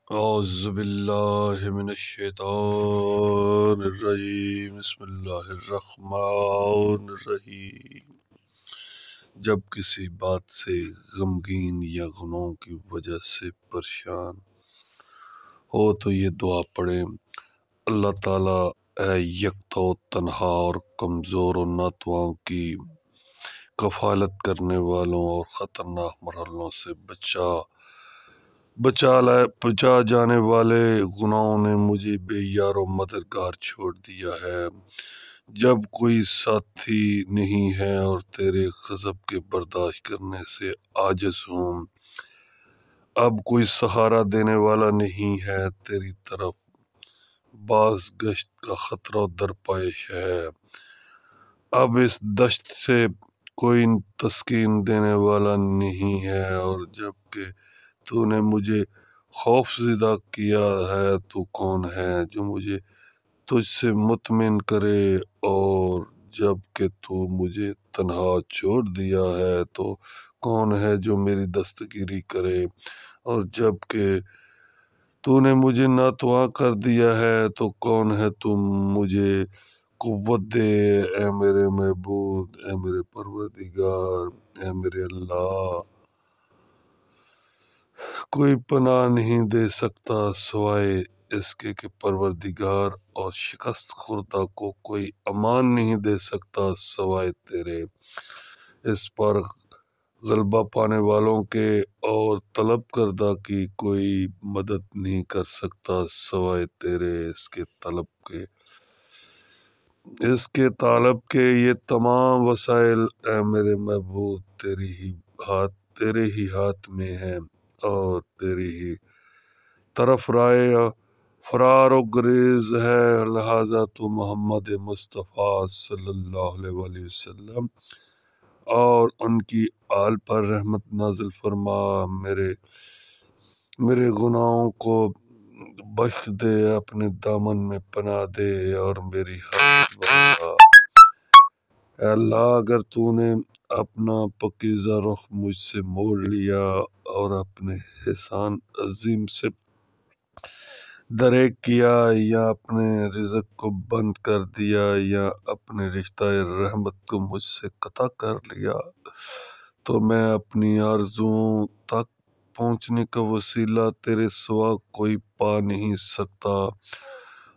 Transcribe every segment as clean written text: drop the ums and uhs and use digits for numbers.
اعوذ باللہ من الشیطان الرجیم بسم اللہ الرحمن الرحیم۔ جب کسی بات سے غمگین یا گناہوں کی وجہ سے پریشان ہو تو یہ دعا پڑھیں: اللہ تعالیٰ، اے یکتا و تنہا اور کمزور و ناتواں کی کفالت کرنے والوں اور خطرناک مرحلوں سے بچا جانے والے گناہوں نے مجھے بے یار و مددگار چھوڑ دیا ہے۔ جب کوئی ساتھی نہیں ہے اور تیرے غضب کے برداشت کرنے سے عاجز ہوں، اب کوئی سہارا دینے والا نہیں ہے، تیری طرف باز گشت کا خطرہ درپیش ہے، اب اس دشت سے کوئی تسکین دینے والا نہیں ہے، اور جب کہ تو نے مجھے خوف زدہ کیا ہے تو کون ہے جو مجھے تجھ سے مطمئن کرے، اور جب کہ تو مجھے تنہا چھوڑ دیا ہے تو کون ہے جو میری دستگیری کرے، اور جب کہ تو نے مجھے ناتواں کر دیا ہے تو کون ہے تو مجھے قوت دے۔ اے میرے معبود، اے میرے پروردگار، اے میرے اللہ، کوئی پناہ نہیں دے سکتا سوائے اس کے کہ پروردگار، اور شکست خوردہ کو کوئی امان نہیں دے سکتا سوائے تیرے، اس پر غلبہ پانے والوں کے اور طلب کردہ کی کوئی مدد نہیں کر سکتا سوائے تیرے، اس کے طالب کے یہ تمام وسائل اے میرے محبوب تیرے ہی ہاتھ میں ہیں، اور تیری ہی طرف رائے فرار و گریز ہے، لہٰذا تو محمد مصطفیٰ صلی اللہ علیہ وآلہ وسلم اور ان کی آل پر رحمت نازل فرما، میرے گناہوں کو بخش دے، اپنے دامن میں پناہ دے اور میری حاجت بتا۔ اے اللہ، اگر تو نے اپنا پاکیزہ رخ مجھ سے موڑ لیا اور اپنے احسان عظیم سے دریغ کیا، یا اپنے رزق کو بند کر دیا، یا اپنے رشتہ رحمت کو مجھ سے قطع کر لیا، تو میں اپنی آرزوؤں تک پہنچنے کا وسیلہ تیرے سوا کوئی پا نہیں سکتا،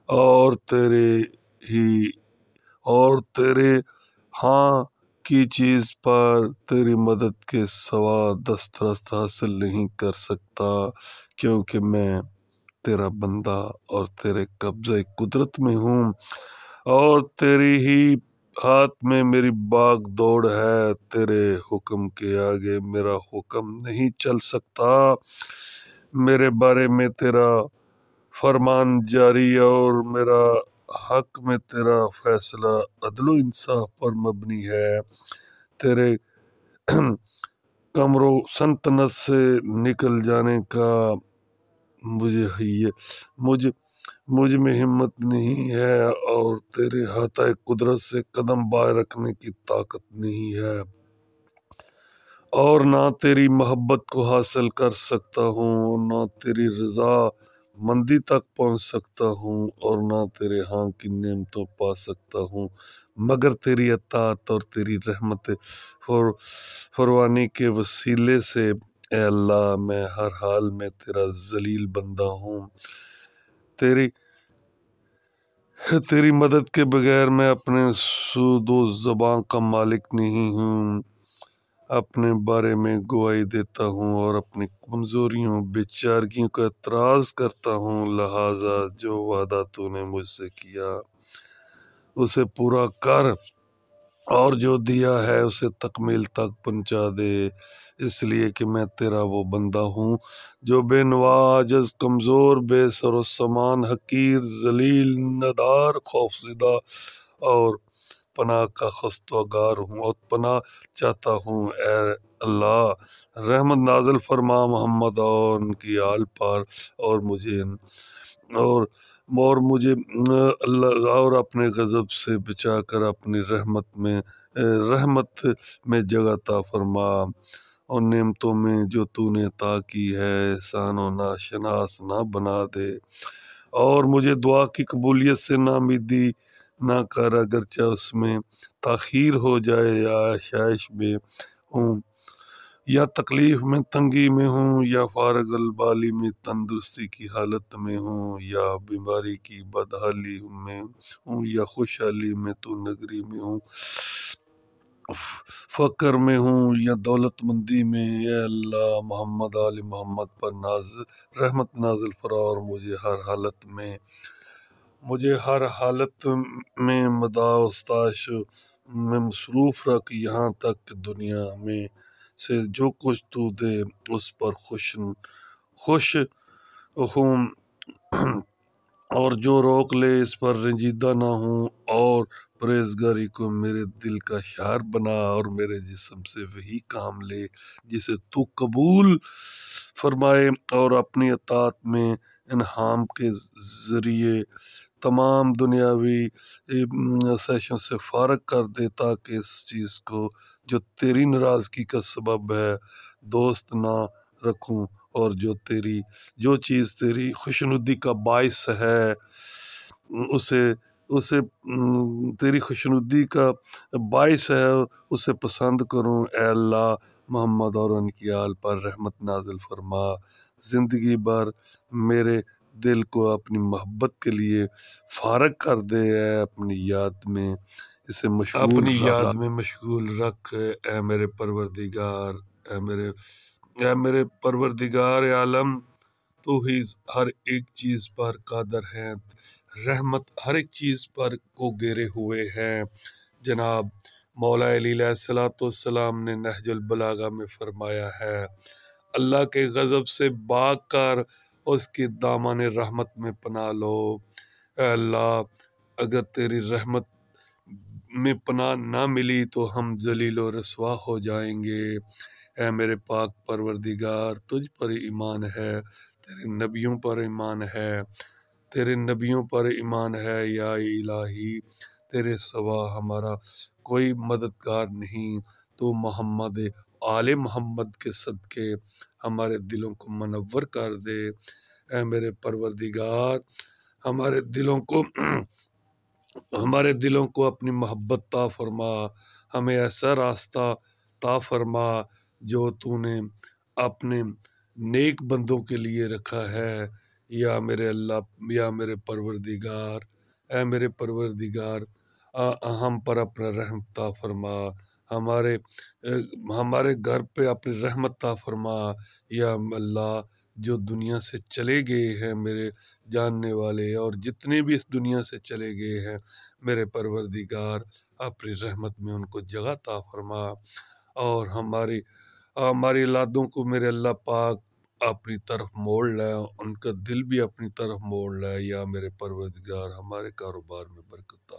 اور تیرے ہاں کی چیز پر تیری مدد کے سوا دسترس حاصل نہیں کر سکتا، کیونکہ میں تیرا بندہ اور تیرے قبضہ قدرت میں ہوں، اور تیری ہی ہاتھ میں میری باغ دوڑ ہے، تیرے حکم کے آگے میرا حکم نہیں چل سکتا، میرے بارے میں تیرا فرمان جاری اور میرا حق میں تیرا فیصلہ عدل و انصاف پر مبنی ہے، تیرے قمر و سلطنت سے نکل جانے کا مجھ میں ہمت نہیں ہے، اور تیرے ہاتھ قدرت سے قدم باہر رکھنے کی طاقت نہیں ہے، اور نہ تیری محبت کو حاصل کر سکتا ہوں، نہ تیری رضا مندی تک پہنچ سکتا ہوں، اور نہ تیرے ہاں کی نعمتوں پا سکتا ہوں، مگر تیری اطاعت اور تیری رحمت فروانی کے وسیلے سے۔ اے اللہ، میں ہر حال میں تیرا ذلیل بندہ ہوں، تیری مدد کے بغیر میں اپنے سود و زبان کا مالک نہیں ہوں، اپنے بارے میں گواہی دیتا ہوں اور اپنی کمزوریوں بے چارگیوں کا اعتراض کرتا ہوں، لہٰذا جو وعدہ تو نے مجھ سے کیا اسے پورا کر، اور جو دیا ہے اسے تکمیل تک پہنچا دے، اس لیے کہ میں تیرا وہ بندہ ہوں جو بے نوا، عاجز، کمزور، بے سر و سامان، حقیر، ذلیل، ندار، خوفزدہ اور پناہ کا خواستگار ہوں اور پناہ چاہتا ہوں۔ اے اللہ، رحمت نازل فرما محمد اور ان کی آل پر، اور مجھے اللہ اور اپنے غضب سے بچا کر اپنی رحمت میں جگہ عطا فرما، اور نعمتوں میں جو تو نے عطا کی ہے احسان و ناشناس نہ بنا دے، اور مجھے دعا کی قبولیت سے نامیدی نہ کر، اگرچہ اس میں تاخیر ہو جائے یا آشائش میں ہوں یا تکلیف میں تنگی میں ہوں یا فارغ البالی میں تندرستی کی حالت میں ہوں یا بیماری کی بدحالی میں ہوں یا خوشحالی میں تو نگری میں ہوں، فقر میں ہوں یا دولت مندی میں، اے اللہ محمد آل محمد پر رحمت نازل فرما، اور مجھے ہر حالت میں مداح و استائش میں مصروف رکھ، یہاں تک کہ دنیا میں سے جو کچھ تو دے اس پر خوش ہوں، اور جو روک لے اس پر رنجیدہ نہ ہوں، اور پرہیزگاری کو میرے دل کا شعار بنا، اور میرے جسم سے وہی کام لے جسے تو قبول فرمائے، اور اپنی اطاعت میں انعام کے ذریعے تمام دنیاوی سیشن سے فارغ کر دے، تاکہ اس چیز کو جو تیری ناراضگی کا سبب ہے دوست نہ رکھوں، اور جو چیز تیری خوشنودی کا باعث ہے اسے تیری خوشنودی کا باعث ہے اسے پسند کروں۔ اے اللہ محمد اور ان کی آل پر رحمت نازل فرما، زندگی بھر میرے دل کو اپنی محبت کے لیے فارغ کر دے، اپنی یاد میں مشغول رکھ۔ اے میرے پروردگار، اے میرے پروردگار عالم، تو ہی ہر ایک چیز پر قادر ہے، رحمت ہر ایک چیز پر کو گھیرے ہوئے ہے۔ جناب مولا علی علیہ السلام نے نہج البلاغہ میں فرمایا ہے، اللہ کے غضب سے بھاگ کر اس کے دامن رحمت میں پناہ لو۔ اے اللہ اگر تیری رحمت میں پناہ نہ ملی تو ہم ذلیل و رسوا ہو جائیں گے۔ اے میرے پاک پروردگار، تجھ پر ایمان ہے، تیرے نبیوں پر ایمان ہے، یا الہی تیرے سوا ہمارا کوئی مددگار نہیں، تو محمد آل محمد کے صدقے ہمارے دلوں کو منور کر دے۔ اے میرے پروردگار ہمارے دلوں کو اپنی محبت عطا فرما، ہمیں ایسا راستہ عطا فرما جو تو نے اپنے نیک بندوں کے لیے رکھا ہے۔ یا میرے پروردگار، اے میرے پروردگار، ہم پر اپنا رحم عطا فرما، ہمارے گھر پہ اپنی رحمت عطا فرما۔ یا اللہ جو دنیا سے چلے گئے ہیں میرے جاننے والے، اور جتنے بھی اس دنیا سے چلے گئے ہیں میرے پروردگار، اپنی رحمت میں ان کو جگہ عطا فرما، اور ہماری اولادوں کو میرے اللہ پاک اپنی طرف موڑ لے، ان کا دل بھی اپنی طرف موڑ لے۔ یا میرے پروردگار ہمارے کاروبار میں برکت عطا